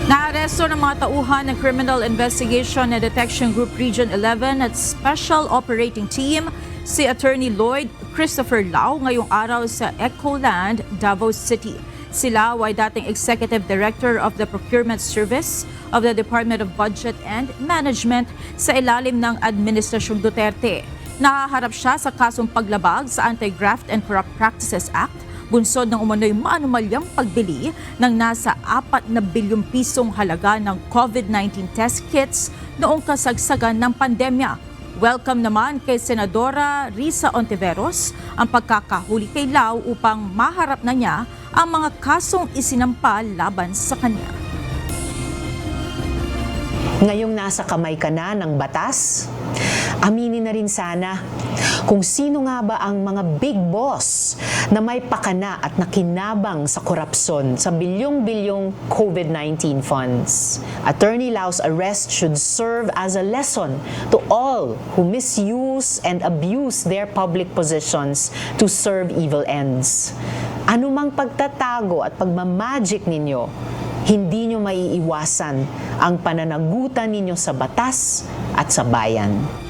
Naaresto ng mga tauhan ng Criminal Investigation and Detection Group Region 11 at Special Operating Team si Attorney Lloyd Christopher Lau ngayong araw sa Ecoland, Davao City. Si Lau ay dating Executive Director of the Procurement Service of the Department of Budget and Management sa ilalim ng Administrasyong Duterte. Nahaharap siya sa kasong paglabag sa Anti-Graft and Corrupt Practices Act, bunsod ng umano'y maanumalyang pagbili ng nasa 4 na bilyong pisong halaga ng COVID-19 test kits noong kasagsagan ng pandemya. Welcome naman kay Senadora Risa Ontiveros ang pagkakahuli kay Lau upang maharap na niya ang mga kasong isinampa laban sa kanya. Ngayong nasa kamay ka na ng batas, aminin na rin sana kung sino nga ba ang mga big boss na may pakana at nakinabang sa korupsyon sa bilyong-bilyong COVID-19 funds. Attorney Lau's arrest should serve as a lesson to all who misuse and abuse their public positions to serve evil ends. Anumang pagtatago at pagmamagic ninyo, hindi nyo maiiwasan ang pananagutan ninyo sa batas at sa bayan.